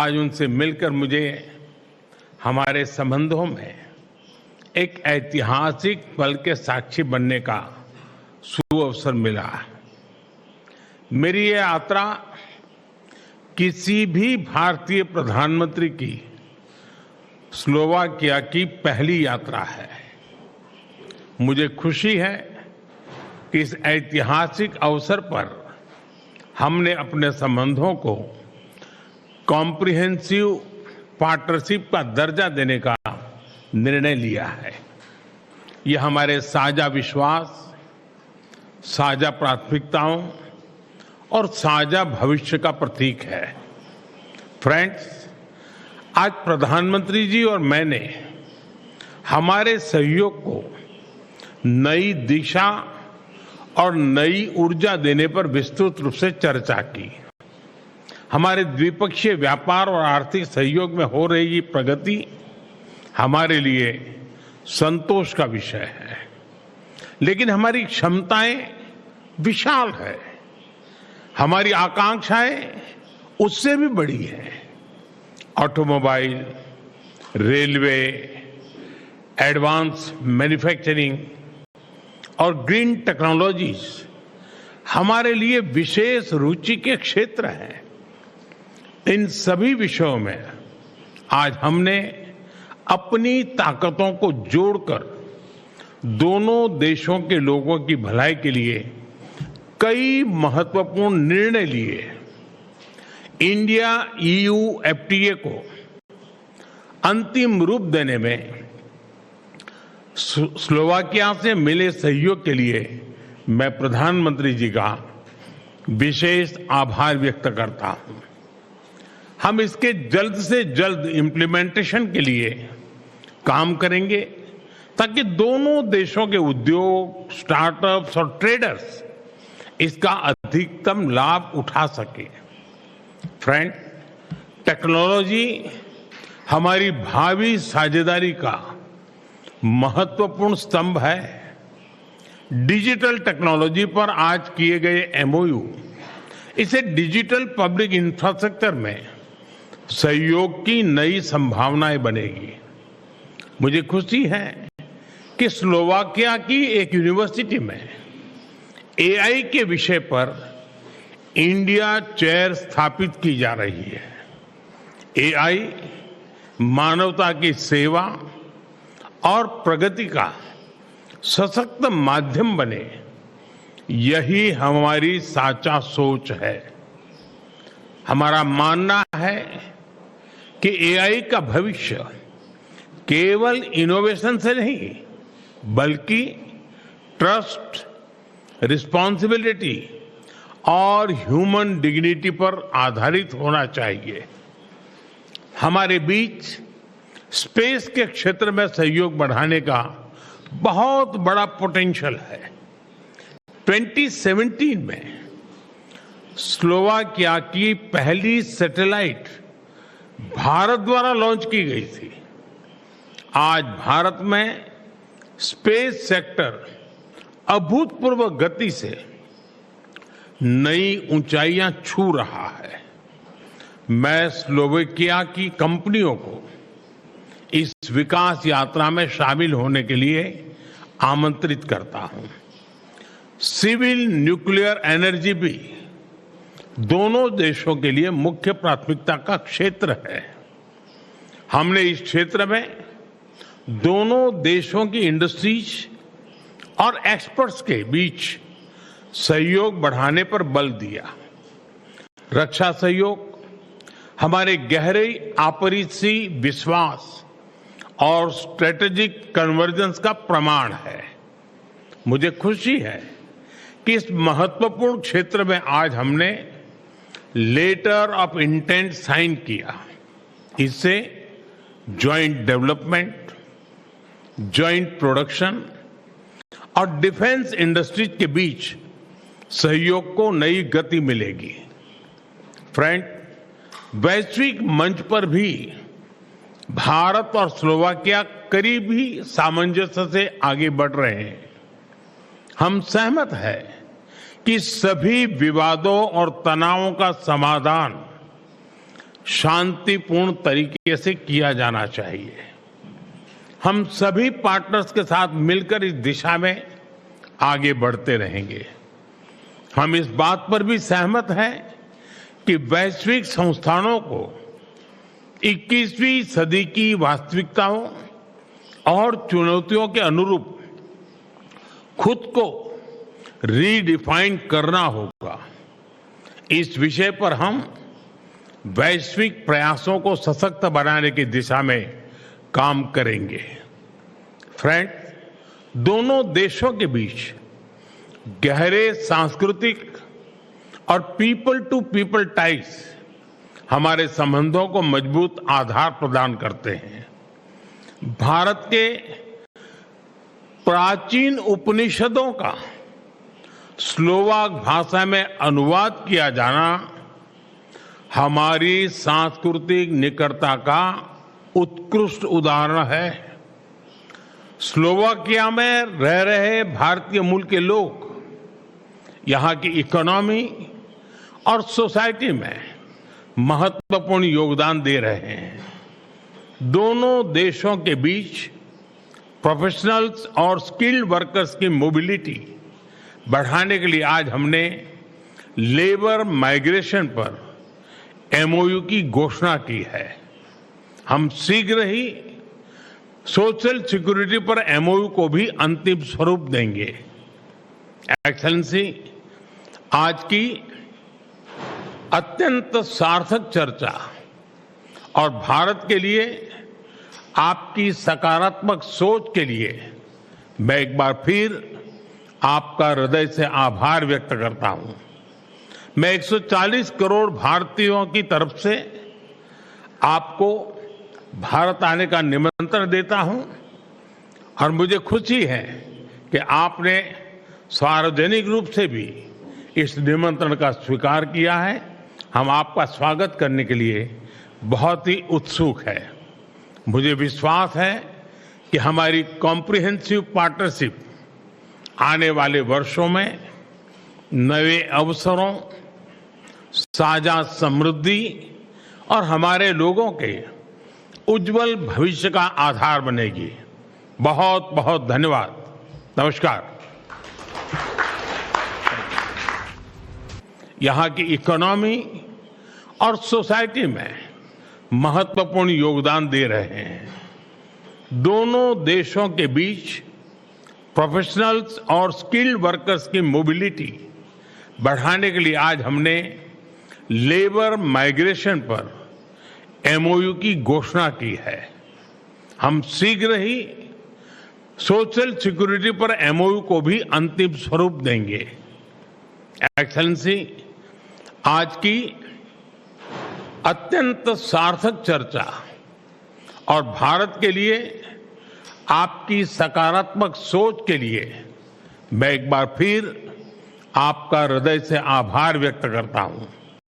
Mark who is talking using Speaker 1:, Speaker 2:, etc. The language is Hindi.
Speaker 1: आज उनसे मिलकर मुझे हमारे संबंधों में एक ऐतिहासिक पल के साक्षी बनने का सुअवसर मिला। मेरी ये यात्रा किसी भी भारतीय प्रधानमंत्री की स्लोवाकिया की पहली यात्रा है। मुझे खुशी है कि इस ऐतिहासिक अवसर पर हमने अपने संबंधों को कॉम्प्रिहेंसिव पार्टनरशिप का दर्जा देने का निर्णय लिया है। यह हमारे साझा विश्वास, साझा प्राथमिकताओं और साझा भविष्य का प्रतीक है। फ्रेंड्स, आज प्रधानमंत्री जी और मैंने हमारे सहयोग को नई दिशा और नई ऊर्जा देने पर विस्तृत रूप से चर्चा की। हमारे द्विपक्षीय व्यापार और आर्थिक सहयोग में हो रही प्रगति हमारे लिए संतोष का विषय है, लेकिन हमारी क्षमताएं विशाल है, हमारी आकांक्षाएं उससे भी बड़ी है। ऑटोमोबाइल, रेलवे, एडवांस मैन्युफैक्चरिंग और ग्रीन टेक्नोलॉजीज हमारे लिए विशेष रुचि के क्षेत्र हैं। इन सभी विषयों में आज हमने अपनी ताकतों को जोड़कर दोनों देशों के लोगों की भलाई के लिए कई महत्वपूर्ण निर्णय लिए। इंडिया EU FTA को अंतिम रूप देने में स्लोवाकिया से मिले सहयोग के लिए मैं प्रधानमंत्री जी का विशेष आभार व्यक्त करता हूं। हम इसके जल्द से जल्द इम्प्लीमेंटेशन के लिए काम करेंगे ताकि दोनों देशों के उद्योग, स्टार्टअप्स और ट्रेडर्स इसका अधिकतम लाभ उठा सके। फ्रेंड, टेक्नोलॉजी हमारी भावी साझेदारी का महत्वपूर्ण स्तंभ है। डिजिटल टेक्नोलॉजी पर आज किए गए MOU इसे डिजिटल पब्लिक इंफ्रास्ट्रक्चर में सहयोग की नई संभावनाएं बनेगी। मुझे खुशी है कि स्लोवाकिया की एक यूनिवर्सिटी में AI के विषय पर इंडिया चेयर स्थापित की जा रही है। AI मानवता की सेवा और प्रगति का सशक्त माध्यम बने, यही हमारी साचा सोच है। हमारा मानना है कि AI का भविष्य केवल इनोवेशन से नहीं, बल्कि ट्रस्ट, रिस्पॉन्सिबिलिटी और ह्यूमन डिग्निटी पर आधारित होना चाहिए। हमारे बीच स्पेस के क्षेत्र में सहयोग बढ़ाने का बहुत बड़ा पोटेंशियल है। 2017 में स्लोवाकिया की पहली सैटेलाइट भारत द्वारा लॉन्च की गई थी। आज भारत में स्पेस सेक्टर अभूतपूर्व गति से नई ऊंचाइयां छू रहा है। मैं स्लोवाकिया की कंपनियों को इस विकास यात्रा में शामिल होने के लिए आमंत्रित करता हूं। सिविल न्यूक्लियर एनर्जी भी दोनों देशों के लिए मुख्य प्राथमिकता का क्षेत्र है। हमने इस क्षेत्र में दोनों देशों की इंडस्ट्रीज और एक्सपर्ट्स के बीच सहयोग बढ़ाने पर बल दिया। रक्षा सहयोग हमारे गहरे आपसी विश्वास और स्ट्रेटेजिक कन्वर्जेंस का प्रमाण है। मुझे खुशी है कि इस महत्वपूर्ण क्षेत्र में आज हमने लेटर ऑफ इंटेंट साइन किया। इससे जॉइंट डेवलपमेंट, जॉइंट प्रोडक्शन और डिफेंस इंडस्ट्रीज के बीच सहयोग को नई गति मिलेगी। फ्रेंड, वैश्विक मंच पर भी भारत और स्लोवाकिया करीबी सामंजस्य से आगे बढ़ रहे हैं। हम सहमत हैं कि सभी विवादों और तनावों का समाधान शांतिपूर्ण तरीके से किया जाना चाहिए। हम सभी पार्टनर्स के साथ मिलकर इस दिशा में आगे बढ़ते रहेंगे। हम इस बात पर भी सहमत हैं कि वैश्विक संस्थानों को 21वीं सदी की वास्तविकताओं और चुनौतियों के अनुरूप खुद को रीडिफाइन करना होगा। इस विषय पर हम वैश्विक प्रयासों को सशक्त बनाने की दिशा में काम करेंगे। फ्रेंड, दोनों देशों के बीच गहरे सांस्कृतिक और पीपल टू पीपल टाइज हमारे संबंधों को मजबूत आधार प्रदान करते हैं। भारत के प्राचीन उपनिषदों का स्लोवाक भाषा में अनुवाद किया जाना हमारी सांस्कृतिक निकटता का उत्कृष्ट उदाहरण है। स्लोवाकिया में रह रहे भारतीय मूल के लोग यहां की इकोनॉमी और सोसाइटी में महत्वपूर्ण योगदान दे रहे हैं। दोनों देशों के बीच प्रोफेशनल्स और स्किल्ड वर्कर्स की मोबिलिटी बढ़ाने के लिए आज हमने लेबर माइग्रेशन पर एमओयू की घोषणा की है। हम शीघ्र ही सोशल सिक्योरिटी पर एमओयू को भी अंतिम स्वरूप देंगे। एक्सेलेंसी, आज की अत्यंत सार्थक चर्चा और भारत के लिए आपकी सकारात्मक सोच के लिए मैं एक बार फिर आपका हृदय से आभार व्यक्त करता हूं। मैं 140 करोड़ भारतीयों की तरफ से आपको भारत आने का निमंत्रण देता हूं और मुझे खुशी है कि आपने सार्वजनिक रूप से भी इस निमंत्रण का स्वीकार किया है। हम आपका स्वागत करने के लिए बहुत ही उत्सुक है। मुझे विश्वास है कि हमारी कॉम्प्रिहेंसिव पार्टनरशिप आने वाले वर्षों में नए अवसरों, साझा समृद्धि और हमारे लोगों के उज्जवल भविष्य का आधार बनेगी। बहुत बहुत धन्यवाद। नमस्कार। यहाँ की इकोनॉमी और सोसाइटी में महत्वपूर्ण योगदान दे रहे हैं। दोनों देशों के बीच प्रोफेशनल्स और स्किल्ड वर्कर्स की मोबिलिटी बढ़ाने के लिए आज हमने लेबर माइग्रेशन पर एमओयू की घोषणा की है। हम शीघ्र ही सोशल सिक्योरिटी पर एमओयू को भी अंतिम स्वरूप देंगे। एक्सेलेंसी, आज की अत्यंत सार्थक चर्चा और भारत के लिए आपकी सकारात्मक सोच के लिए मैं एक बार फिर आपका हृदय से आभार व्यक्त करता हूं।